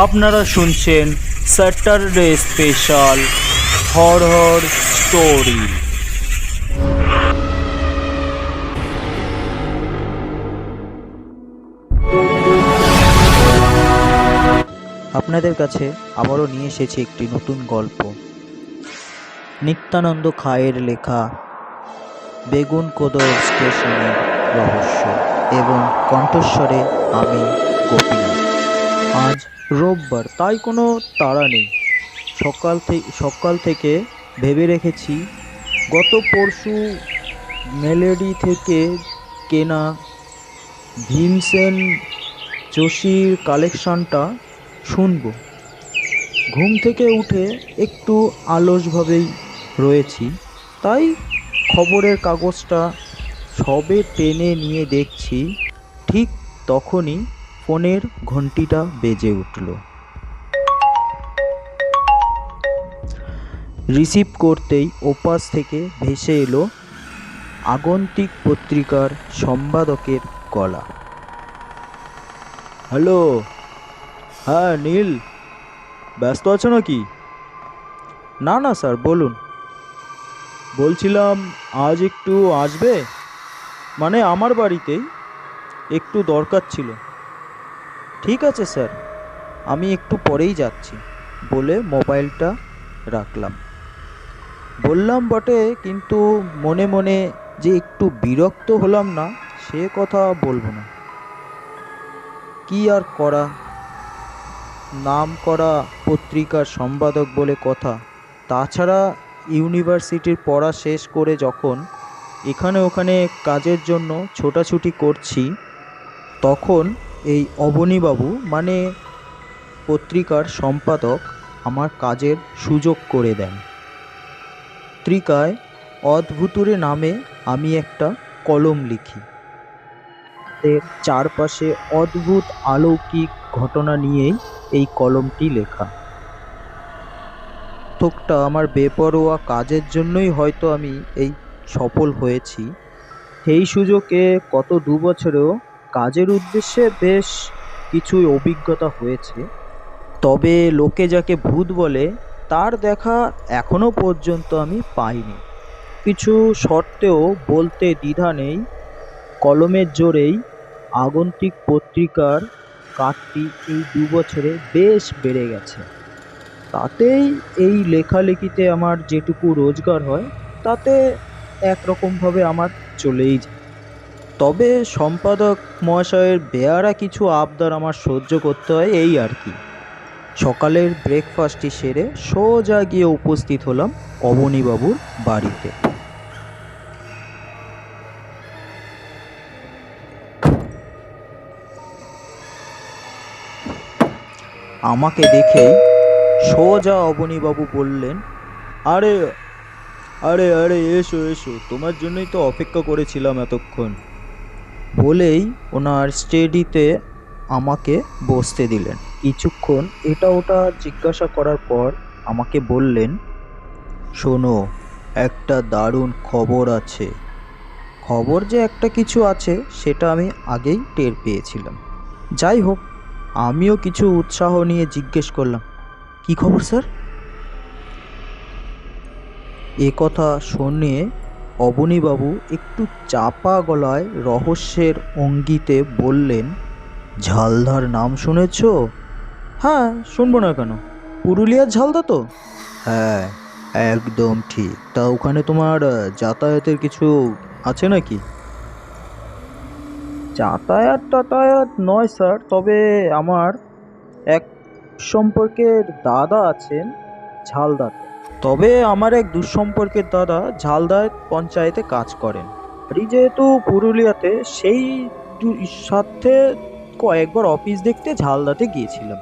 আপনারা শুনছেন Saturday special horror story. আপনাদের কাছে আবারও নিয়ে এসেছি একটি নতুন গল্প। নিত্যানন্দ খায়ের লেখা বেগুনকোদর স্টেশনের রহস্য এবং কণ্ঠস্বরে আমি গোপীনাথ। আজ রোববার, তাই কোনো তাড়া নেই। সকাল থেকে ভেবে রেখেছি গত পরশু মেলেডি থেকে কেনা ভীমসেন যোশীর কালেকশনটা শুনব। ঘুম থেকে উঠে একটু আলসভাবেই রয়েছি, তাই খবরের কাগজটা সবে টেনে নিয়ে দেখছি, ঠিক তখনই ফোনের ঘন্টিটা বেজে উঠল। রিসিভ করতেই ওপাশ থেকে ভেসে এলো আগন্তুক পত্রিকার সম্পাদকের গলা। হ্যালো, হ্যাঁ নীল, ব্যস্ত আছো নাকি? না না স্যার, বলুন। বলছিলাম আজ একটু আসবে, মানে আমার বাড়িতেই একটু দরকার ছিল। ঠিক আছে স্যার, আমি একটু পরেই যাচ্ছি বলে মোবাইলটা রাখলাম। বললাম বটে, কিন্তু মনে মনে যে একটু বিরক্ত হলাম না সে কথা বলবো না। কি আর করা, নাম করা পত্রিকার সম্পাদক বলে কথা। তাছাড়া ইউনিভার্সিটির পড়া শেষ করে যখন এখানে ওখানে কাজের জন্য ছোটাছুটি করছি, তখন এই অবনীবাবু মানে পত্রিকার সম্পাদক আমার কাজের সুযোগ করে দেন। পত্রিকায় অদ্ভুতুরে নামে আমি একটা কলম লিখি। এর চারপাশে অদ্ভুত অলৌকিক ঘটনা নিয়েই এই কলমটি লেখা। প্রত্যেকটা আমার বেপরোয়া কাজের জন্যই হয়তো আমি এই সফল হয়েছি। সেই সুযোগে গত 2 বছরেও কাজের উদ্দেশ্যে বেশ কিছু অভিজ্ঞতা হয়েছে। তবে লোকে যাকে ভূত বলে তার দেখা এখনো পর্যন্ত আমি পাইনি। কিছু সত্ত্বেও বলতে দ্বিধা নেই, কলমের জোরেই আগন্তুক পত্রিকার কাজটি এই 2 বছরে বেশ বেড়ে গেছে। তাতেই এই লেখালেখিতে আমার যেটুকু রোজগার হয় তাতে একরকমভাবে আমার চলেই যায়। তবে সম্পাদক মহাশয়ের বেয়ারা কিছু আবদার আমার সহ্য করতে হয়, এই আর কি। সকালের ব্রেকফাস্টটি সেরে সোজা গিয়ে উপস্থিত হলাম অবনীবাবুর বাড়িতে। আমাকে দেখেই সোজা অবনীবাবু বললেন, আরে আরে আরে এসো এসো, তোমার জন্যই তো অপেক্ষা করেছিলাম এতক্ষণ। বলেই ওনার স্টেডিতে আমাকে বসতে দিলেন। কিছুক্ষণ এটা ওটা জিজ্ঞাসা করার পর আমাকে বললেন, শোনো, একটা দারুণ খবর আছে। খবর যে একটা কিছু আছে সেটা আমি আগেই টের পেয়েছিলাম। যাই হোক, আমিও কিছু উৎসাহ নিয়ে জিজ্ঞেস করলাম, কি খবর স্যার? এ কথা শুনে অবনীবাবু একটু চাপা গলায় রহস্যের অঙ্গিতে বললেন, ঝালদার নাম শুনেছ? হ্যাঁ, শুনবো না কেন, পুরুলিয়ার ঝালদা তো? হ্যাঁ, একদম ঠিক। তা ওখানে তোমার যাতায়াতের কিছু আছে নাকি? যাতায়াত টাতায়াত নয় স্যার, তবে আমার এক সম্পর্কের দাদা আছেন ঝালদাতে। তবে আমার এক দুঃসম্পর্কের দাদা ঝালদায় পঞ্চায়েতে কাজ করেন। বাড়ি যেহেতু পুরুলিয়াতে, সেই সাথে কয়েকবার অফিস দেখতে ঝালদাতে গিয়েছিলাম।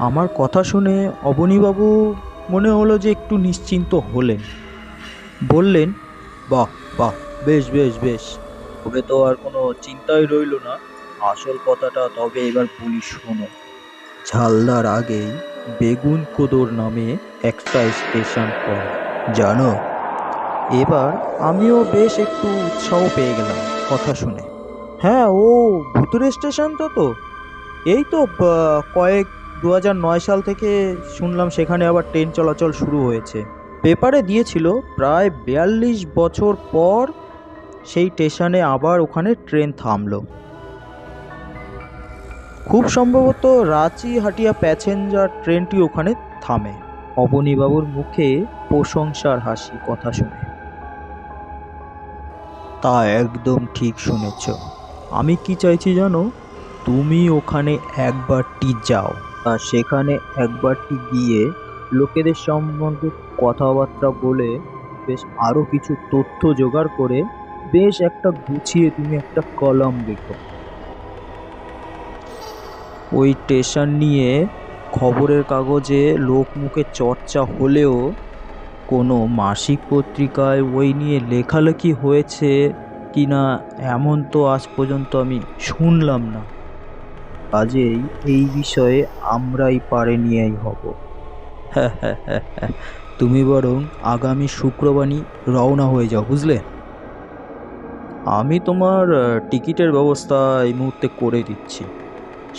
আমার কথা শুনে অবনীবাবু মনে হলো যে একটু নিশ্চিন্ত হলেন। বললেন, বাহ বাহ, বেশ বেশ বেশ, তবে তো আর কোনো চিন্তাই রইল না। আসল কথাটা তবে এবার বলি, শোনো। ঝালদার আগেই বেগুনকোদর নামে একটা স্টেশন পড়ে, জানো? এবার আমিও বেশ একটু উৎসাহ পেয়ে গেলাম কথা শুনে। হ্যাঁ, ও ভুতুরে স্টেশনটা তো এই তো কয়েক 2009 সাল থেকে শুনলাম সেখানে আবার ট্রেন চলাচল শুরু হয়েছে। পেপারে দিয়েছিল প্রায় 42 বছর পর সেই স্টেশনে আবার ওখানে ট্রেন থামলো। খুব সম্ভবত রাঁচি হাটিয়া প্যাসেঞ্জার ট্রেনটি ওখানে থামে। অবনীবাবুর মুখে প্রশংসার হাসি কথা শুনে। তা একদম ঠিক শুনেছ। আমি কি চাইছি জানো, তুমি ওখানে একবারটি যাও, আর সেখানে একবারটি গিয়ে লোকেদের সম্বন্ধে কথাবার্তা বলে বেশ আরও কিছু তথ্য জোগাড় করে বেশ একটা গুছিয়ে তুমি একটা কলাম লেখো। ওই স্টেশন নিয়ে খবরের কাগজে লোকমুখে চর্চা হলেও কোনো মাসিক পত্রিকায় ওই নিয়ে লেখালেখি হয়েছে কি না এমন তো আজ পর্যন্ত আমি শুনলাম না। কাজেই এই বিষয়ে আমরাই পারে নিয়েই হব। হ্যাঁ হ্যাঁ হ্যাঁ হ্যাঁ, তুমি বরং আগামী শুক্রবারই রওনা হয়ে যাও, বুঝলে? আমি তোমার টিকিটের ব্যবস্থা এই মুহূর্তে করে দিচ্ছি।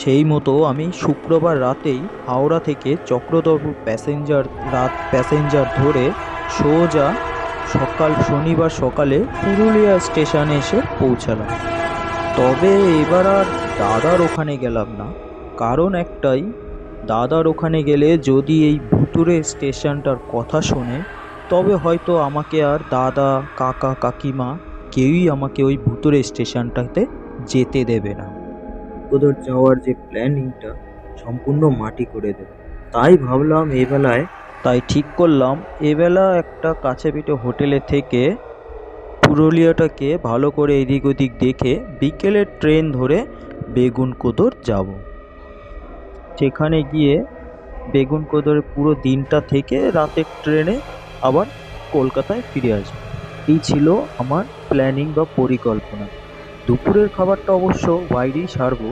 সেই মতো আমি শুক্রবার রাতেই হাওড়া থেকে চক্রধরপুর প্যাসেঞ্জার ধরে সোজা শনিবার সকালে পুরুলিয়া স্টেশনে এসে পৌঁছালাম। তবে এবার আর দাদার ওখানে গেলাম না, কারণ একটাই, দাদার ওখানে গেলে যদি এই ভুতুরে স্টেশনটার কথা শোনে তবে হয়তো আমাকে আর দাদা কাকা কাকিমা কেউই আমাকে ওই ভুতুরে স্টেশনটাতে যেতে দেবে না। ওদের যাওয়ার যে প্ল্যানিংটা সম্পূর্ণ মাটি করে দেবে। তাই ভাবলাম তাই ঠিক করলাম এবেলা একটা কাছে পিঠে হোটেলে থেকে পুরুলিয়াটাকে ভালো করে এদিক ওদিক দেখে বিকেলের ট্রেন ধরে বেগুনকোদর যাব। সেখানে গিয়ে বেগুনকোদরে পুরো দিনটা থেকে রাতের ট্রেনে আবার কলকাতায় ফিরে আসবো। এই ছিল আমার প্ল্যানিং বা পরিকল্পনা। দুপুরের খাবারটা অবশ্য বাইরেই সারবো।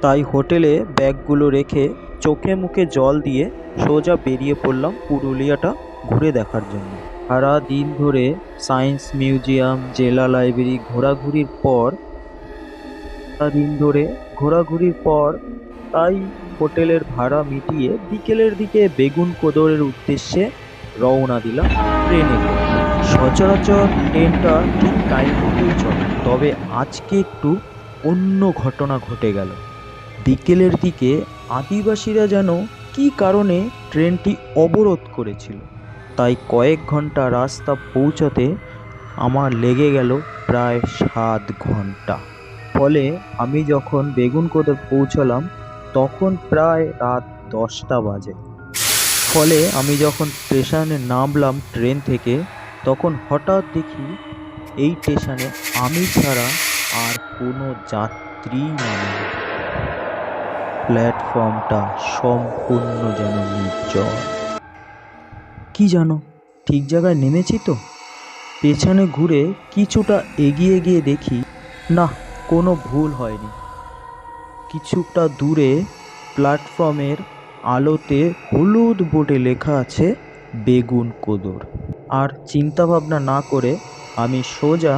তাই হোটেলে ব্যাগগুলো রেখে চোখে মুখে জল দিয়ে সোজা বেরিয়ে পড়লাম পুরুলিয়াটা ঘুরে দেখার জন্য। সারা দিন ধরে সায়েন্স মিউজিয়াম, জেলা লাইব্রেরি ঘোরাঘুরির পর তাই হোটেলের ভাড়া মিটিয়ে বিকেলের দিকে বেগুনকোদরের উদ্দেশ্যে রওনা দিলাম ট্রেনে করে। সচরাচর ট্রেনটা ঠিক টাইম মতোই চলে, তবে আজকে একটু অন্য ঘটনা ঘটে গেল। বিকেলের দিকে আদিবাসীরা যেন কী কারণে ট্রেনটি অবরোধ করেছিল, তাই কয়েক ঘন্টা রাস্তা পৌঁছাতে আমার লেগে গেল প্রায় 7 ঘন্টা। ফলে আমি যখন বেগুনকোদর পৌঁছালাম তখন প্রায় রাত 10টা বাজে। ফলে আমি যখন স্টেশনে নামলাম ট্রেন থেকে তখন হঠাৎ দেখি এই স্টেশনে আমি ছাড়া আর কোনো যাত্রী নামেনি। প্ল্যাটফর্মটা সম্পূর্ণ যেন নির্জন। কি জানো, ঠিক জায়গায় নেমেছি তো? পেছনে ঘুরে কিছুটা এগিয়ে গিয়ে দেখি না, কোনো ভুল হয়নি। কিছুটা দূরে প্ল্যাটফর্মের আলোতে হলুদ বোর্ডে লেখা আছে বেগুনকোদর। আর চিন্তা ভাবনা না করে আমি সোজা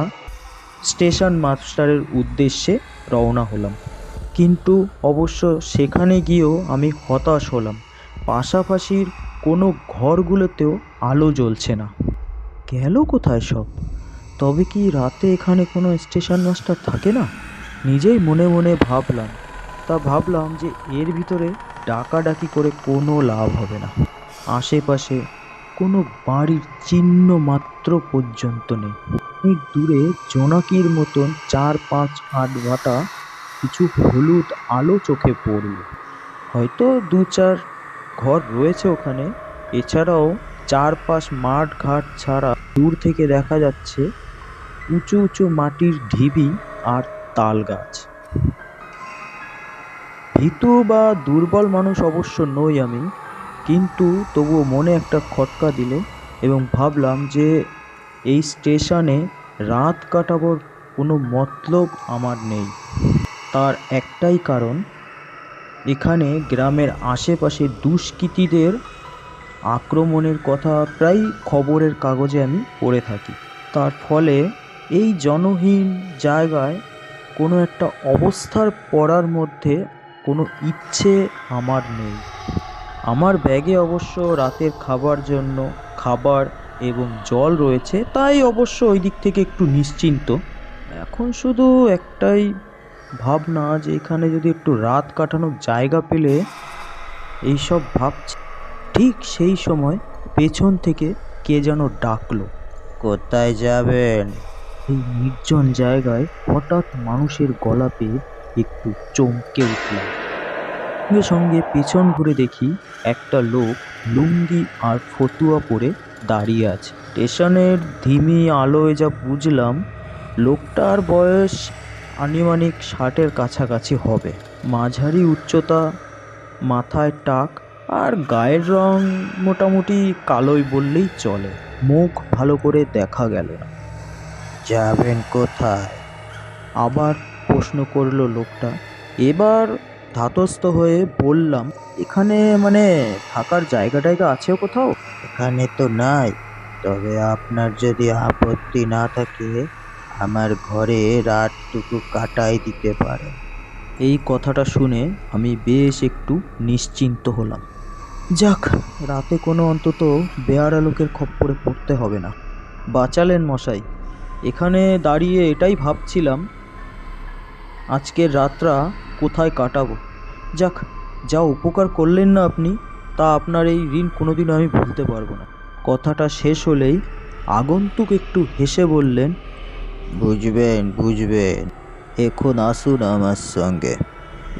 স্টেশন মাস্টারের উদ্দেশ্যে রওনা হলাম। কিন্তু অবশ্য সেখানে গিয়েও আমি হতাশ হলাম। পাশাপাশির কোনো ঘরগুলোতেও আলো জ্বলছে না। গেল কোথায় সব? তবে কি রাতে এখানে কোনো স্টেশন মাস্টার থাকে না? নিজেই মনে মনে ভাবলাম যে এর ভিতরে ডাকাডাকি করে কোনো লাভ হবে না। আশেপাশে কোনো বাড়ির চিহ্ন মাত্র পর্যন্ত নেই। অনেক দূরে জোনাকির মতন 4-5 ভাটা কিছু হলুদ আলো চোখে পড়ল। হয়তো 2-4 ঘর রয়েছে ওখানে। এছাড়াও চারপাশ মাঠ ঘাট ছাড়া দূর থেকে দেখা যাচ্ছে উঁচু উঁচু মাটির ঢিবি আর তাল গাছ। ভীতু বা দুর্বল মানুষ অবশ্য নই আমি, কিন্তু তবুও মনে একটা খটকা দিল এবং ভাবলাম যে এই স্টেশনে রাত কাটাবার কোনো মতলব আমার নেই। তার একটাই কারণ, এখানে গ্রামের আশেপাশে দুষ্কৃতীদের আক্রমণের কথা প্রায় খবরের কাগজে আমি পড়ে থাকি। তার ফলে এই জনহীন জায়গায় কোনো একটা অবস্থার পড়ার মধ্যে কোনো ইচ্ছে আমার নেই। আমার ব্যাগে অবশ্য রাতের খাবার জন্য খাবার এবং জল রয়েছে, তাই অবশ্য ওই দিক থেকে একটু নিশ্চিন্ত। এখন শুধু একটাই ভাবনা যে এখানে যদি একটু রাত কাটানোর জায়গা পেলে, এইসব ভাবছি। ঠিক সেই সময় পেছন থেকে কে যেন ডাকলো। কোথায় যাবেন? এই নির্জন জায়গায় হঠাৎ মানুষের গলা পেয়ে একটু চমকে উঠলাম। সঙ্গে সঙ্গে পেছন ঘুরে দেখি একটা লোক লুঙ্গি আর ফতুয়া পরে দাঁড়িয়ে আছে। স্টেশনের ধিমি আলোয় যা বুঝলাম, লোকটার বয়স আনুমানিক 60-এর কাছাকাছি হবে। মাঝারি উচ্চতা, মাথায় টাক, আর গায়ের রং মোটামুটি কালোই বললেই চলে। মুখ ভালো করে দেখা গেল না। যাবেন কোথায়? আবার প্রশ্ন করলো লোকটা। এবার ধাতস্থ হয়ে বললাম, এখানে মানে থাকার জায়গা টায়গা আছে কোথাও? এখানে তো নাই, তবে আপনার যদি আপত্তি না থাকে আমার ঘরে রাতটুকু কাটাই দিতে পারেন। এই কথাটা শুনে আমি বেশ একটু নিশ্চিন্ত হলাম। যাক, রাতে কোনো অন্তত বেয়ারা লোকের খপ্পরে পড়তে হবে না। বাঁচালেন মশাই। এখানে দাঁড়িয়ে এটাই ভাবছিলাম আজকের রাতটা কোথায় কাটাবো। যাক, যা উপকার করলেন না আপনি, তা আপনার এই ঋণ কোনোদিনও আমি ভুলতে পারবো না। কথাটা শেষ হলেই আগন্তুক একটু হেসে বললেন, বুঝবেন বুঝবেন, এখন আসুন আমার সঙ্গে।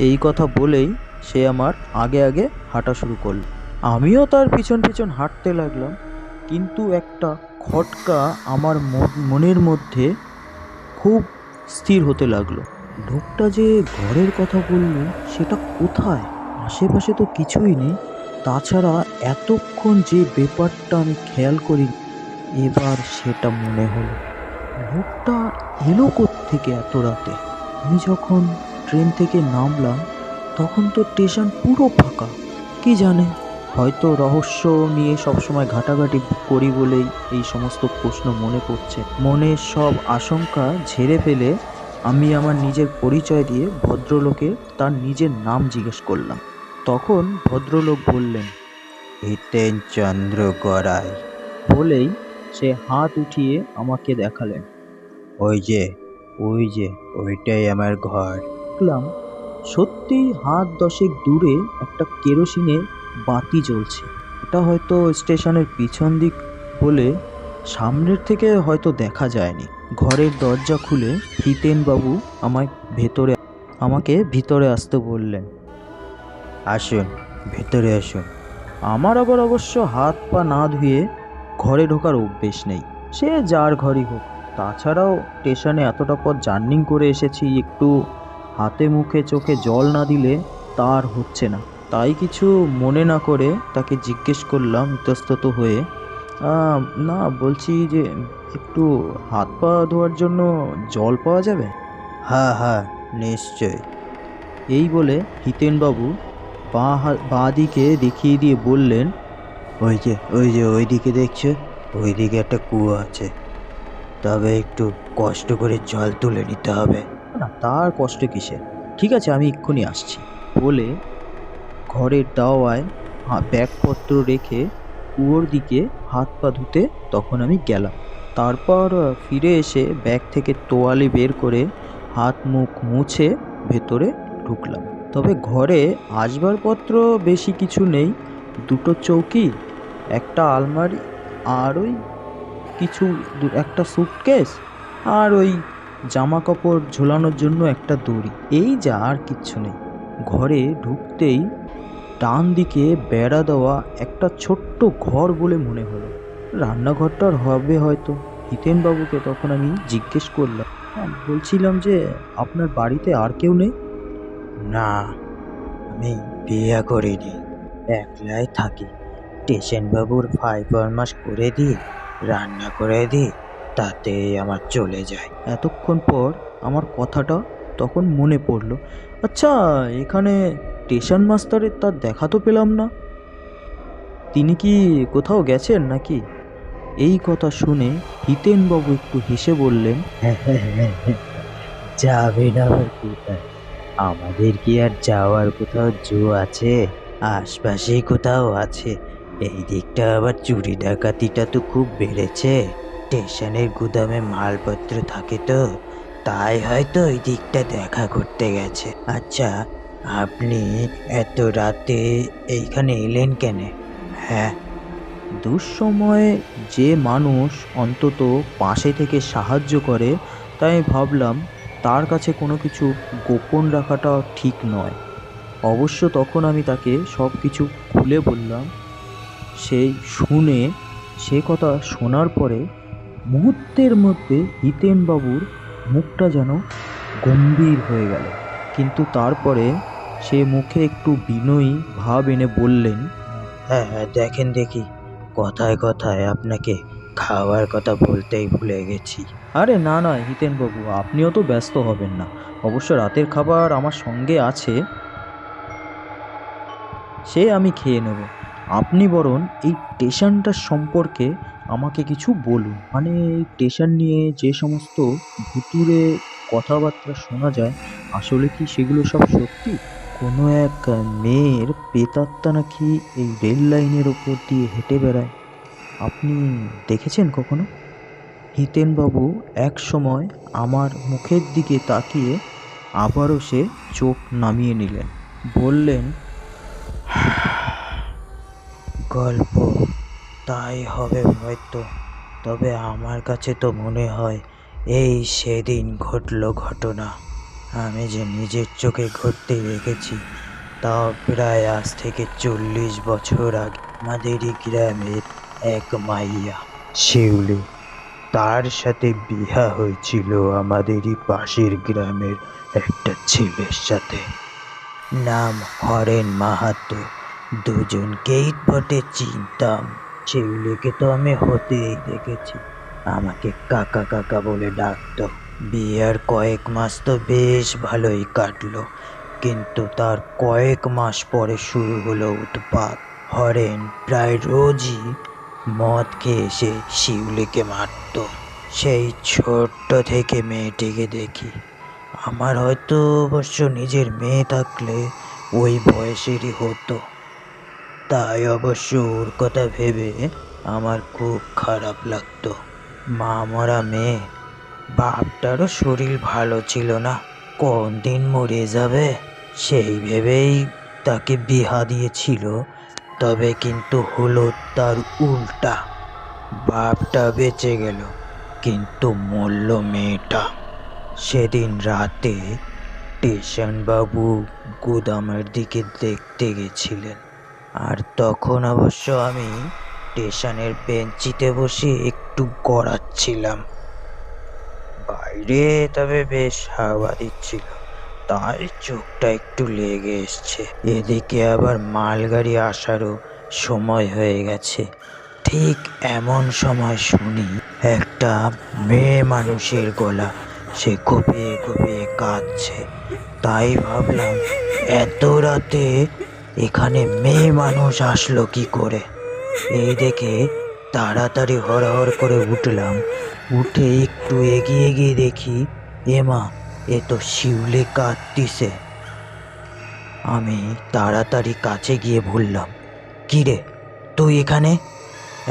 এই কথা বলেই সে আমার আগে আগে হাঁটা শুরু করল। আমিও তার পিছন পিছন হাঁটতে লাগলাম, কিন্তু একটা খটকা আমার মনের মধ্যে খুব স্থির হতে লাগলো। লোকটা যে ঘরের কথা বলল, সেটা কোথায়? আশেপাশে তো কিছুই নেই। তাছাড়া এতক্ষণ যে ব্যাপারটা আমি খেয়াল করি, এবার সেটা মনে হলো। লোকটা এলো কোত্থেকে এত রাতে? আমি যখন ট্রেন থেকে নামলাম তখন তো স্টেশন পুরো ফাঁকা। কি জানে, হয়তো রহস্য নিয়ে সবসময় ঘাটাঘাটি করি বলেই এই সমস্ত প্রশ্ন মনে পড়ছে। মনের সব আশঙ্কা ঝেড়ে ফেলে আমি আমার নিজের পরিচয় দিয়ে ভদ্রলোকে তার নিজের নাম জিজ্ঞেস করলাম। তখন ভদ্রলোক বললেন, হিতেন চন্দ্র গড়াই। বলেই সে হাত উঠিয়ে আমাকে দেখালেন। ওই যে ওইটাই আমার ঘর। দেখলাম সত্যি হাত 10 দূরে একটা কেরোসিনের বাতি জ্বলছে। এটা হয়তো স্টেশনের পিছন দিক বলে সামনের থেকে হয়তো দেখা যায়নি। ঘরের দরজা খুলে হিতেনবাবু আমাকে ভিতরে আসতে বললেন। আসুন, ভেতরে আসুন। আমার আবার অবশ্য হাত পা না ধুয়ে ঘরে ঢোকার অভ্যেস নেই, সে যার ঘরই হোক। তাছাড়াও স্টেশনে এতটা পথ জার্নি করে এসেছি, একটু হাতে মুখে চোখে জল না দিলে তার হচ্ছে না। তাই কিছু মনে না করে তাকে জিজ্ঞেস করলাম ইতস্তত হয়ে, না বলছি যে একটু হাত পা ধোয়ার জন্য জল পাওয়া যাবে? হ্যাঁ হ্যাঁ, নিশ্চয়। এই বলে হিতেনবাবু বাঁ দিকে দেখিয়ে দিয়ে বললেন, ওই দিকে দেখছো, ওই দিকে একটা কুয়ো আছে, তবে একটু কষ্ট করে জল তুলে নিতে হবে। না, তার কষ্ট কিসে, ঠিক আছে আমি এক্ষুনি আসছি। বলে ঘরের দাওয়ায় ব্যাগপত্র রেখে কুয়োর দিকে হাত পা ধুতে তখন আমি গেলাম। তারপর ফিরে এসে ব্যাগ থেকে তোয়ালে বের করে হাত মুখ মুছে ভেতরে ঢুকলাম। তবে ঘরে আসবাবপত্র বেশি কিছু নেই। 2টো চৌকি, একটা আলমারি, আর ওই একটা স্যুটকেস, আর ওই জামা কাপড় ঝোলানোর জন্য একটা দড়ি, এই যা, আর কিচ্ছু নেই। ঘরে ঢুকতেই ডান দিকে বেড়া দেওয়া একটা ছোট্ট ঘর বলে মনে হলো। রান্নাঘরটার হবে হয়তো। হিতেনবাবুকে তখন আমি জিজ্ঞেস করলাম, বলছিলাম যে আপনার বাড়িতে আর কেউ নেই? না, আমি বিয়ে করিনি, একলাই থাকি। স্টেশনবাবুর ভাই ফরমাস করে দিই, রান্না করে দিই, তাতেই আমার চলে যায়। এতক্ষণ পর আমার কথাটা তখন মনে পড়লো। আচ্ছা, এখানে স্টেশন মাস্টারের তার দেখা তো পেলাম না, তিনি কি কোথাও গেছেন নাকি? এই কথা শুনে হিতেনবাবু একটু হেসে বললেন, যাবেন আবার কোথায়, আমাদের কি আর যাওয়ার কোথাও জো আছে? আশপাশেই কোথাও আছে। এই দিকটা আবার চুরি ডাকাতিটা তো খুব বেড়েছে। স্টেশনের গুদামে মালপত্র থাকে তো, তাই হয়তো ওই দিকটা দেখা করতে গেছে। আচ্ছা, আপনি এত রাতে এইখানে এলেন কেন? হ্যাঁ, দুঃসময়ে যে মানুষ অন্তত পাশে থেকে সাহায্য করে, তাই আমি ভাবলাম তার কাছে কোনো কিছু গোপন রাখাটা ঠিক নয়। অবশ্য তখন আমি তাকে সব কিছু খুলে বললাম। সেই শুনে, সে কথা শোনার পরে মুহূর্তের মধ্যে হিতেনবাবুর মুখটা যেন গম্ভীর হয়ে গেল। কিন্তু তারপরে সে মুখে একটু বিনয়ী ভাব এনে বললেন, হ্যাঁ হ্যাঁ, দেখেন দেখি, কথায় কথায় আপনাকে খাওয়ার কথা বলতেই ভুলে গেছি। আরে না না হিতেনবাবু, আপনিও তো ব্যস্ত হবেন না। অবশ্য রাতের খাবার আমার সঙ্গে আছে, সে আমি খেয়ে নেব। আপনি বরং এই স্টেশনটার সম্পর্কে আমাকে কিছু বলুন। মানে এই স্টেশন নিয়ে যে সমস্ত ভুতুড়ে কথাবার্তা শোনা যায়, আসলে কি সেগুলো সব সত্যি? কোনো এক মেয়ের প্রেতাত্মা নাকি এই রেল লাইনের ওপর দিয়ে হেঁটে বেড়ায়, আপনি দেখেছেন কখনো? হিতেনবাবু এক সময় আমার মুখের দিকে তাকিয়ে আবারও সে চোখ নামিয়ে নিলেন, বললেন, গল্প তাই হবে হয়তো, তবে আমার কাছে তো মনে হয় এই সেদিন ঘটলো ঘটনা। আমি যে নিজের চোখে ঘটতে দেখেছি, তাও প্রায় আজ থেকে 40 বছর আগে। আমাদেরই গ্রামের এক মাইয়া শিউলি, তার সাথে বিয়া হয়েছিল আমাদেরই পাশের গ্রামের একটা ছেলের সাথে। নাম হরেন মাহাতো। দুজনকেই বটে চিনতাম। শিউলিকে তো আমি হতেই দেখেছি, আমাকে কাকা কাকা বলে ডাকতো। বিয়ের কয়েক মাস তো বেশ ভালোই কাটলো, কিন্তু তার কয়েক মাস পরে শুরু হলো উৎপাত। হরেন প্রায় রোজই মদ খেয়ে এসে শিউলিকে মারতো। সেই ছোট্ট থেকে মেয়েটিকে দেখি। আমার হয়তো অবশ্য নিজের মেয়ে থাকলে ওই বয়সেরই হতো। তাই অবশ্য ওর কথা ভেবে আমার খুব খারাপ লাগতো। মা মরা মেয়ে, বাপটারও শরীর ভালো ছিল না, কোন দিন মরে যাবে সেই ভেবেই তাকে বিহা দিয়েছিল। তবে কিন্তু হলো তার উল্টা, বাপটা বেঁচে গেল কিন্তু মরল মেয়েটা। সেদিন রাতে স্টেশনবাবু গুদামের দিকে দেখতে গেছিলেন, আর তখন অবশ্য আমি স্টেশনের বেঞ্চিতে বসে একটু গড়াচ্ছিলাম। বাইরে তবে বেশ হাওয়া দিচ্ছিল, তাই চোখটা একটু লেগে এসছে। এদিকে আবার মালগাড়ি আসারও সময় হয়ে গেছে। ঠিক এমন সময় শুনি একটা মেয়ে মানুষের গলা, সে গপিয়ে গপিয়ে কাঁদছে। তাই ভাবলাম এত রাতে এখানে মেয়ে মানুষ আসলো কি করে। এই দেখে তাড়াতাড়ি হড়হড় করে উঠলাম। উঠে একটু এগিয়ে গিয়ে দেখি, এমা, এ তো শিউলি কাঁদতিছে। আমি তাড়াতাড়ি কাছে গিয়ে বললাম, কি রে, তুই এখানে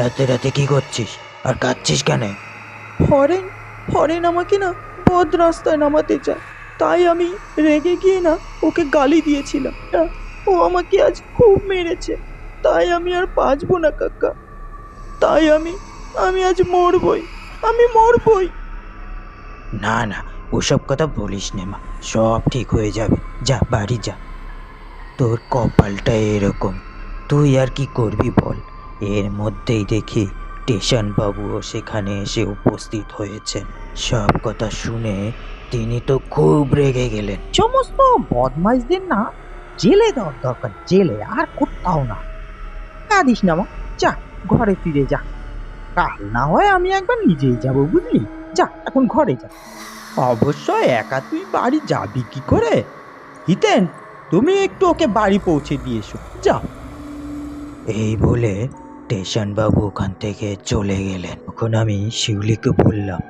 এত রাতে কি করছিস আর কাঁদছিস কেন? হরেন হরেন আমাকে না বদ রাস্তায় নামাতে চায়, তাই আমি রেগে গিয়ে না ওকে গালি দিয়েছিলাম। ও আমাকে আজ খুব মেরেছে, তাই আমি আর বাঁচবো না কাকা। তাই আমি আমি আজ মরবই, আমি মরবই। না না, ওসব কথা বলিস নে মা, সব ঠিক হয়ে যাবে। যা বাড়ি যা, তোর কপালটা এরকম, তুই আর কি করবি বল। এর মধ্যেই দেখি স্টেশন বাবুও সেখানে এসে উপস্থিত হয়েছেন। সব কথা শুনে তিনি তো খুব রেগে গেলেন। সমস্ত বদমাইশদের না জেলে দেওয়ার দরকার, জেলে, আর কোথাও না। কাঁদিস না মা, যা ঘরে ফিরে যা। কাল না হয় আমি একবার নিজেই যাব, বুঝলি? যা এখন ঘরে যা। অবশ্য একা তুই বাড়ি যাবি কি করে? হিতেন, তুমি একটু ওকে বাড়ি পৌঁছে দিয়ে এসো, যাও। এই বলে স্টেশন বাবু ওখান থেকে চলে গেলেন। তখন আমি শিউলিকে বললাম,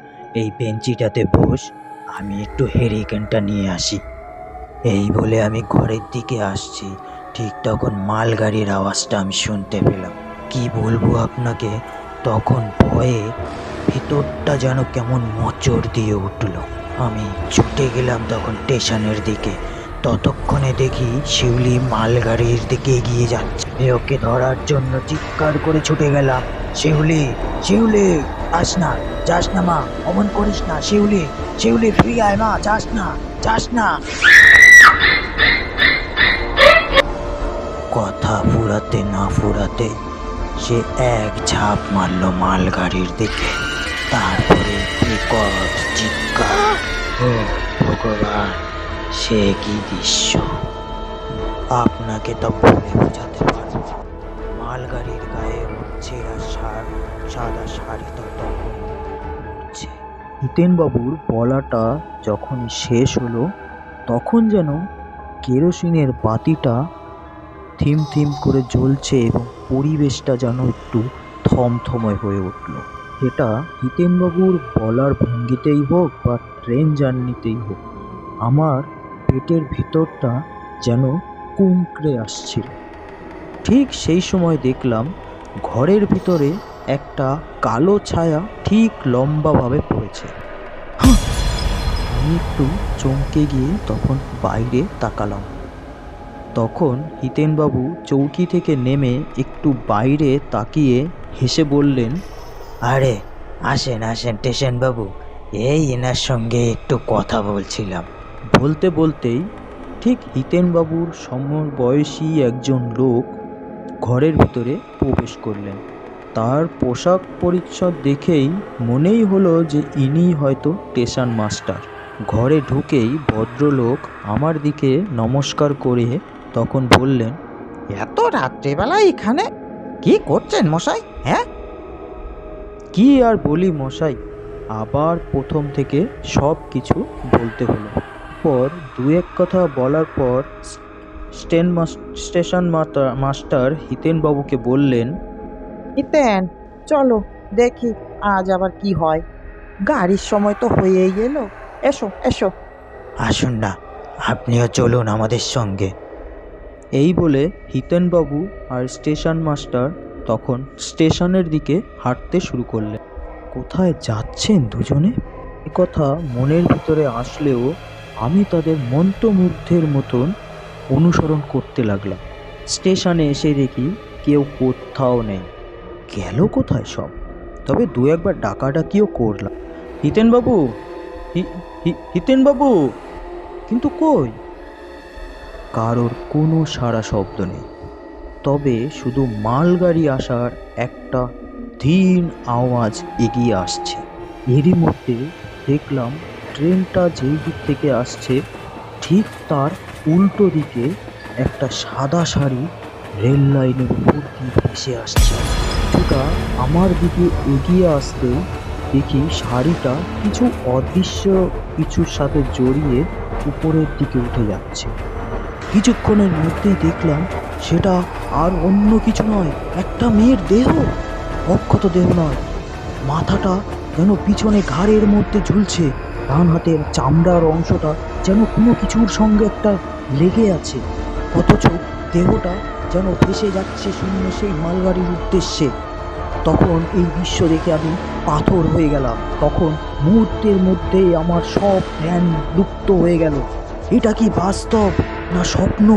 এই বেঞ্চিটাতে বস, আমি একটু হেরিকেনটা নিয়ে আসি। এই বলে আমি ঘরের দিকে আসছি, ঠিক তখন মালগাড়ির আওয়াজটা আমি শুনতে পেলাম। কি বলবো আপনাকে, তখন ভয়ে ভিতরটা যেন কেমন মোচড় দিয়ে উঠল। আমি ছুটে গেলাম তখন স্টেশনের দিকে। ততক্ষণে দেখি শিউলি মালগাড়ির দিকে এগিয়ে যাচ্ছে। ওকে ধরার জন্য চিৎকার করে ছুটে গেলাম, শিউলি, শিউলি, যাস না, যাস না মা, অমন করিস না, শিউলি, শিউলি ফিরে আয় মা, যাস না, যাস না। কথা ফুরাতে না ফুরাতে সে এক ঝাঁপ মারলো মালগাড়ির দিকে। তারপরে বিকট চিৎকার। ও ভগবান, সে কি দৃশ্য আপনাকে তো বলে বোঝাতে পারবো না। মালগাড়ির গায়ে ছেঁড়া সাদা শাড়িটা তখন উঠছে। হিতেনবাবুর বলাটা যখন শেষ হলো, তখন যেন কেরোসিনের বাতিটা থিম থিম করে জ্বলছে এবং পরিবেশটা যেন একটু থমথমে হয়ে উঠল। এটা হিতেনবাবুর বলার ভঙ্গিতেই হোক বা ট্রেন জার্নিতেই হোক, আমার পেটের ভিতরটা যেন কুঁকড়ে আসছিল। ঠিক সেই সময় দেখলাম ঘরের ভিতরে একটা কালো ছায়া ঠিক লম্বাভাবে পড়েছে। আমি একটু চমকে গিয়ে তখন বাইরে তাকালাম। তখন হিতেনবাবু চৌকি থেকে নেমে একটু বাইরে তাকিয়ে হেসে বললেন, আরে আসেন আসেন স্টেশনবাবু, এই এনার সঙ্গে একটু কথা বলছিলাম। বলতে বলতেই ঠিক হিতেনবাবুর সমবয়সী একজন লোক ঘরের ভিতরে প্রবেশ করলেন। তার পোশাক পরিচ্ছদ দেখেই মনেই হলো যে ইনি হয়তো স্টেশন মাস্টার। ঘরে ঢুকেই ভদ্রলোক আমার দিকে নমস্কার করে তখন বললেন, এত রাত্রেবেলা এখানে কি করছেন মশাই? হ্যাঁ, কি আর বলি মশাই, আবার প্রথম থেকে সব কিছু বলতে হলো। পর দু এক কথা বলার পর স্টেশন মাস্টার হিতেনবাবুকে বললেন, হিতেন, চলো দেখি আজ আবার কি হয়। গাড়ির সময় তো হয়েই গেল, এসো এসো। আসুন না, আপনিও চলুন আমাদের সঙ্গে। এই বলে হিতেনবাবু আর স্টেশন মাস্টার তখন স্টেশনের দিকে হাঁটতে শুরু করলেন। কোথায় যাচ্ছেন দুজনে এ কথা মনের ভিতরে আসলেও আমি তাদের মন্ত্রমুগ্ধের মতন অনুসরণ করতে লাগলাম। স্টেশনে এসে দেখি কেউ কোথাও নেই। গেল কোথায় সব? তবে দু একবার ডাকাডাকিও করলাম, হিতেনবাবু, হিতেনবাবু, কিন্তু কই? কারোর কোনো সাড়া শব্দ নেই। তবে শুধু মালগাড়ি আসার একটা ধীর আওয়াজ এগিয়ে আসছে। এরই মধ্যে দেখলাম ট্রেনটা যেই দিক থেকে আসছে ঠিক তার উল্টো দিকে একটা সাদা শাড়ি রেল লাইনের উপর দিয়ে ভেসে আসছে। কিছুটা আমার দিকে এগিয়ে আসতে দেখি শাড়িটা কিছু অদৃশ্য কিছুর সাথে জড়িয়ে উপরের দিকে উঠে যাচ্ছে। কিছুক্ষণের মধ্যেই দেখলাম সেটা আর অন্য কিছু নয়, একটা মেয়ের দেহ। অক্ষত দেহ নয়, মাথাটা যেন পিছনে ঘাড়ের মধ্যে ঝুলছে, ডান হাতের চামড়ার অংশটা যেন কোনো কিছুর সঙ্গে একটা লেগে আছে, অথচ দেহটা যেন ভেসে যাচ্ছে শূন্য সেই মালগাড়ির উদ্দেশ্যে। তখন এই দৃশ্য দেখে আমি পাথর হয়ে গেলাম। তখন মুহূর্তের মধ্যেই আমার সব ধ্যান লুপ্ত হয়ে গেল। এটা কি বাস্তব না স্বপ্ন?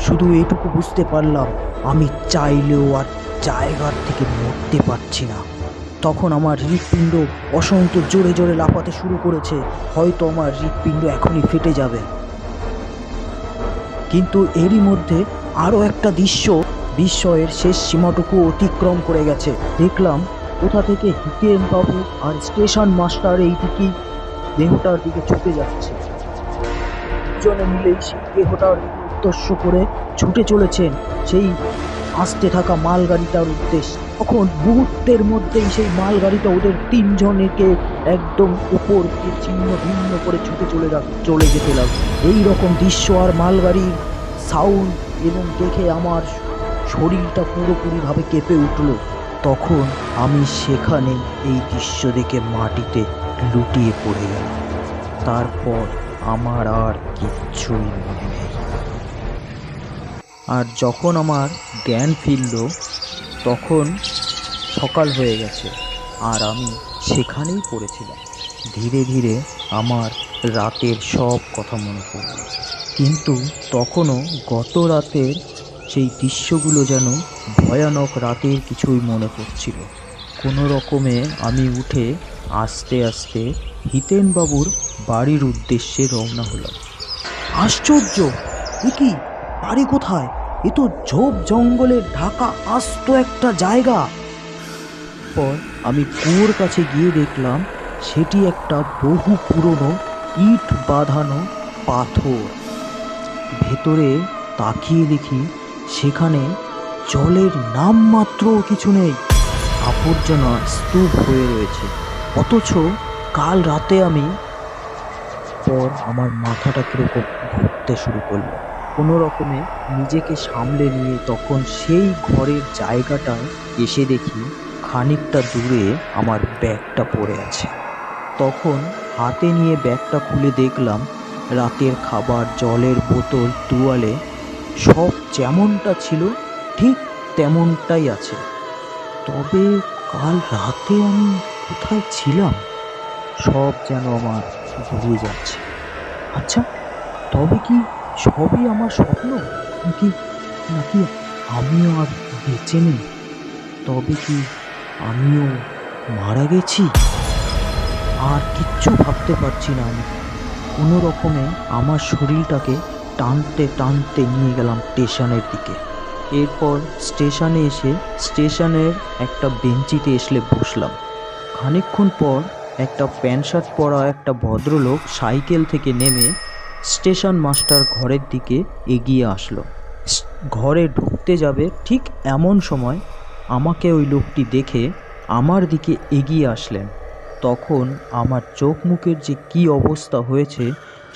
শুধু এটুকু বুঝতে পারলাম, আমি চাইলেও আর জায়গার থেকে নড়তে পারছি না। তখন আমার হৃৎপিণ্ড অসংখ্য জোরে জোরে লাফাতে শুরু করেছে। হয়তো আমার হৃৎপিণ্ড এখনই ফেটে যাবে। কিন্তু এরই মধ্যে আরও একটা দৃশ্য বিস্ময়ের শেষ সীমাটুকু অতিক্রম করে গেছে। দেখলাম কোথা থেকে হিতেনবাবু আর স্টেশন মাস্টার এই দিকেই দেহটার দিকে ছুটে যাচ্ছে। দুজনে মিলেই সেই দেহটার উদ্দেশ্য করে ছুটে চলেছেন সেই আসতে থাকা মালগাড়িটার উদ্দেশ্যে। তখন মুহূর্তের মধ্যেই সেই মালগাড়িটা ওদের তিনজনকে একদম উপর দিয়ে ছিন্ন ভিন্ন করে ছুটে চলে যেতে লাগলো। এইরকম দৃশ্য আর মালগাড়ির সাউন্ড এবং দেখে আমার শরীরটা পুরোপুরিভাবে কেঁপে উঠল। তখন আমি সেখানে এই দৃশ্য দেখে মাটিতে লুটিয়ে পড়ে গেলাম। তারপর আমার আর কিচ্ছুই মনে নেই। আর যখন আমার জ্ঞান ফিরল তখন সকাল হয়ে গেছে, আর আমি সেখানেই পড়েছিলাম। ধীরে ধীরে আমার রাতের সব কথা মনে পড়ল, কিন্তু তখনও গত রাতের সেই দৃশ্যগুলো যেন ভয়ানক রাতের কিছুই মনে পড়ছিল। কোনো রকমে আমি উঠে আস্তে আস্তে হিতেনবাবুর বাড়ির উদ্দেশ্যে রওনা হলাম। আশ্চর্য! এ কি, বাড়ি কোথায়? এ তো ঝোপ জঙ্গলে ঢাকা আস্ত একটা জায়গা। পর আমি কুয়োর কাছে গিয়ে দেখলাম সেটি একটা বহু পুরনো ইট বাঁধানো পাথর। ভেতরে তাকিয়ে দেখি সেখানে জলের নামমাত্র কিছু নেই, আবর্জনা স্তূপ হয়ে রয়েছে। অথচ কাল রাতে আমি পর আমার মাথাটা কিরকম ঘুরতে শুরু করলো। কোনো রকমে নিজেকে সামলে নিয়ে তখন সেই ঘরের জায়গাটায় এসে দেখি খানিকটা দূরে আমার ব্যাগটা পড়ে আছে। তখন হাতে নিয়ে ব্যাগটা খুলে দেখলাম রাতের খাবার, জলের বোতল, তুয়ালে সব যেমনটা ছিল ঠিক তেমনটাই আছে। তবে কাল রাতে আমি কোথায় ছিলাম সব যেন আমার ভুলে যাচ্ছে। আচ্ছা, তবে কি সবই আমার স্বপ্ন, নাকি নাকি আমিও আর বেঁচে নেই? তবে কি আমিও মারা গেছি? আর কিচ্ছু ভাবতে পারছি না আমি। কোনো রকমে আমার শরীরটাকে টানতে টানতে নিয়ে গেলাম স্টেশনের দিকে। এরপর স্টেশনে এসে স্টেশনের একটা বেঞ্চিতে এসে বসলাম। খানিকক্ষণ পর একটা প্যান্ট শার্ট পরা একটা ভদ্রলোক সাইকেল থেকে নেমে স্টেশন মাস্টার ঘরের দিকে এগিয়ে আসলো। ঘরে ঢুকতে যাবে ঠিক এমন সময় আমাকে ওই লোকটি দেখে আমার দিকে এগিয়ে আসলেন। তখন আমার চোখ মুখের যে কী অবস্থা হয়েছে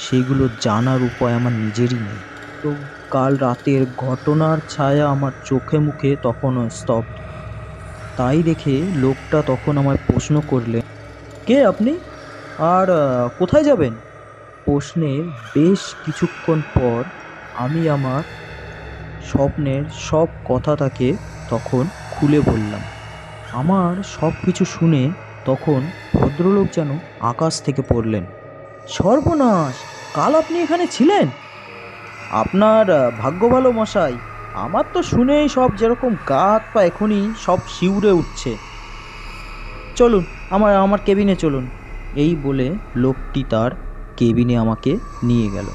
সেগুলো জানার উপায় আমার নিজেরই নেই। তো কাল রাতের ঘটনার ছায়া আমার চোখে মুখে তখনও স্তব্ধ। তাই দেখে লোকটা তখন আমায় প্রশ্ন করলেন, কে আপনি, আর কোথায় যাবেন? প্রশ্নের বেশ কিছুক্ষণ পর আমি আমার স্বপ্নের সব কথা তাকে তখন খুলে বললাম। আমার সব কিছু শুনে তখন ভদ্রলোক যেন আকাশ থেকে পড়লেন। সর্বনাশ! কাল আপনি এখানে ছিলেন? আপনার ভাগ্য ভালো মশাই। আমার তো শুনেই সব যেরকম গা হাত পা এখনই সব শিউরে উঠছে। চলুন আমার আমার কেবিনে চলুন। এই বলে লোকটি তার কেবিনে আমাকে নিয়ে গেল।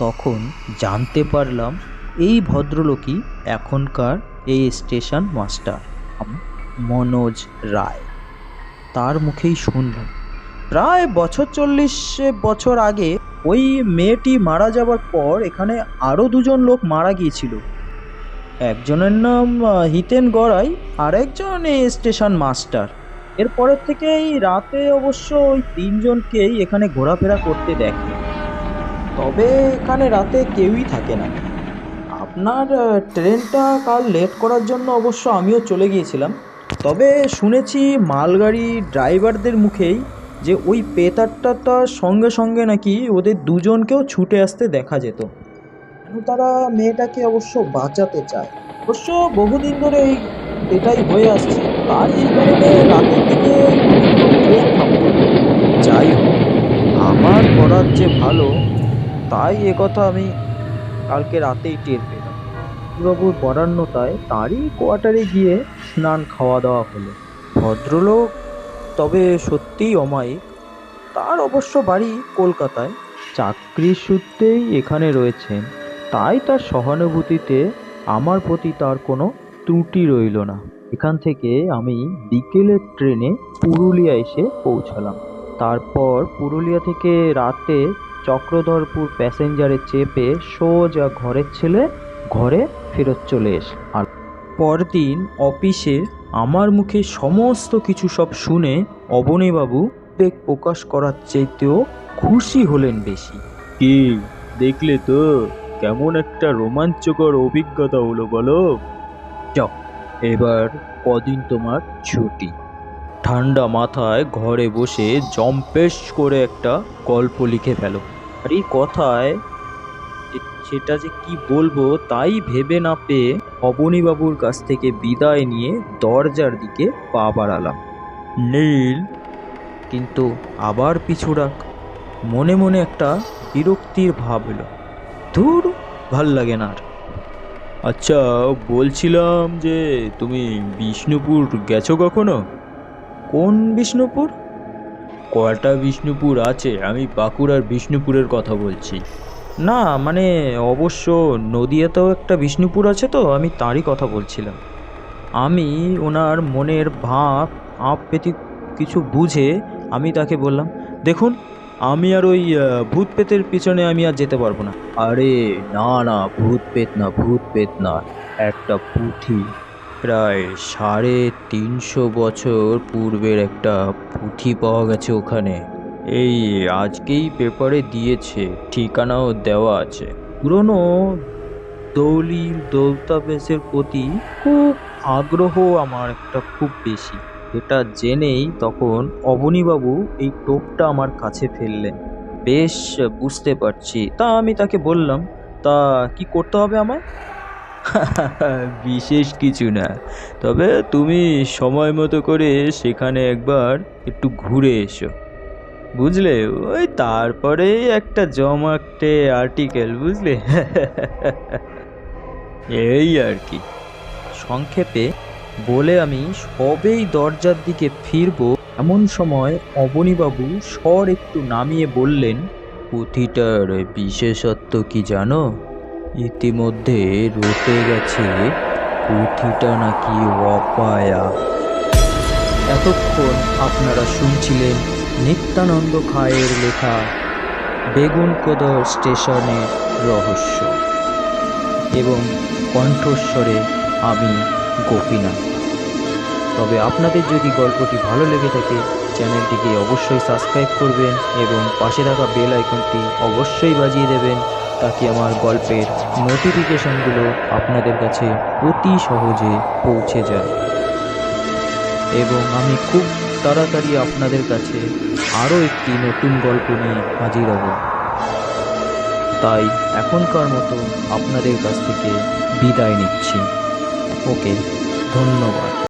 তখন জানতে পারলাম এই ভদ্রলোকই এখনকার এই স্টেশন মাস্টার মনোজ রায়। তার মুখেই শুনলাম প্রায় 40 বছর আগে ওই মেয়েটি মারা যাবার পর এখানে আরও দুজন লোক মারা গিয়েছিল। একজনের নাম হিতেন গড়াই, আর একজন স্টেশন মাস্টার। এরপরের থেকে এই রাতে অবশ্য ওই তিনজনকেই এখানে ঘোরাফেরা করতে দেখে। তবে এখানে রাতে কেউই থাকে না। আপনার ট্রেনটা কাল লেট করার জন্য অবশ্য আমিও চলে গিয়েছিলাম। তবে শুনেছি মালগাড়ি ড্রাইভারদের মুখেই যে ওই পেতারটার সঙ্গে সঙ্গে নাকি ওদের দুজনকেও ছুটে আসতে দেখা যেত। কেন তারা মেয়েটাকে অবশ্য বাঁচাতে চায়। অবশ্য বহুদিন ধরে এটাই হয়ে আসছে, তাই এই কারণে রাতের দিকে ট্রেন থামতো। যাই হোক, আমার করার যে ভালো, তাই একথা আমি কালকে রাতেই টের পেলাম। বাবুর বরান্নতায় তারই কোয়ার্টারে গিয়ে স্নান খাওয়া দাওয়া হলো। ভদ্রলোক তবে সত্যিই অমায়িক। তার অবশ্য বাড়ি কলকাতায়, চাকরির সূত্রেই এখানে রয়েছেন। তাই তার সহানুভূতিতে আমার প্রতি তার কোনো ত্রুটি রইল না। এখান থেকে আমি বিকেলের ট্রেনে পুরুলিয়া এসে পৌঁছালাম। তারপর পুরুলিয়া থেকে রাতে চক্রধরপুর প্যাসেঞ্জারে চেপে সোজা ঘরের ছেলে ঘরে ফেরত চলে এসে আর পরদিন অফিসে আমার মুখে সমস্ত কিছু সব শুনে অবনীবাবু উদ্বেগ প্রকাশ করার চাইতেও খুশি হলেন বেশি। কি দেখলে তো, কেমন একটা রোমাঞ্চকর অভিজ্ঞতা হলো বলো? যাও, এবার কদিন তোমার ছুটি। ঠান্ডা মাথায় ঘরে বসে জম্পেশ করে একটা গল্প লিখে ফেলো। আর এই কথায় সেটা যে কি বলবো তাই ভেবে না পেয়ে অবনীবাবুর কাছ থেকে বিদায় নিয়ে দরজার দিকে পা বাড়ালাম। নীল, কিন্তু আবার পিছু ডাক। মনে মনে একটা বিরক্তির ভাব এলো। ধুর, ভাল লাগে না আর। আচ্ছা বলছিলাম যে তুমি বিষ্ণুপুর গেছো কখনো? কোন বিষ্ণুপুর? কয়টা বিষ্ণুপুর আছে? আমি বাঁকুড়ার বিষ্ণুপুরের কথা বলছি। না মানে অবশ্য নদিয়াতেও একটা বিষ্ণুপুর আছে, তো আমি তারই কথা বলছিলাম। আমি ওনার মনের ভাব পেতে কিছু বুঝে আমি তাকে বললাম, দেখুন আমি আর ওই ভূত পেতের পিছনে আমি আর যেতে পারবো না। আরে না না, ভূত পেত না, ভূত পেত না, একটা পুঁথি, প্রায় 350 বছর পূর্বের একটা পুঁথি পাওয়া গেছে ওখানে। এই আজকেই পেপারে দিয়েছে, ঠিকানাও দেওয়া আছে। পুরনো দলিল দস্তাবেজের প্রতি খুব আগ্রহ আমার একটা খুব বেশি। এটা জেনেই তখন অবনীবাবু এই টোপটা আমার কাছে ফেললেন। বেশ, বুঝতে পারছি। তা আমি তাকে বললাম, তা কি করতে হবে আমায়? বিশেষ কিছু না, তবে তুমি সময় মতো করে সেখানে একবার একটু ঘুরে এসো, বুঝলে? ওই তারপরে একটা জমাটে আর্টিকেল, বুঝলে? এই আর কি। সংক্ষেপে বলে আমি সবেই দরজার দিকে ফিরবো, এমন সময় অবনীবাবু স্বর একটু নামিয়ে বললেন, পুঁথিটার বিশেষত্ব কি জানো? ইতিমধ্যে রটে গেছে পুঁথিটা নাকি অপায়া। এতক্ষণ আপনারা শুনছিলেন নিত্যানন্দ খায়ের লেখা বেগুনকোদা স্টেশনের রহস্য, এবং কণ্ঠস্বরে আমি গোপীনাথ। তবে আপনাদের যদি গল্পটি ভালো লেগে থাকে, চ্যানেলটিকে অবশ্যই সাবস্ক্রাইব করবেন এবং পাশে থাকা বেল আইকনটি অবশ্যই বাজিয়ে দেবেন, তাকে আমার গল্পের নোটিফিকেশনগুলো আপনাদের কাছে অতি সহজে পৌঁছে যায়। এবং আমি খুব তাড়াতাড়ি আপনাদের কাছে আরও একটি নতুন গল্প নিয়ে হাজির হব। তাই এখনকার মতো আপনাদের কাছ থেকে বিদায় নিচ্ছি। ওকে, ধন্যবাদ।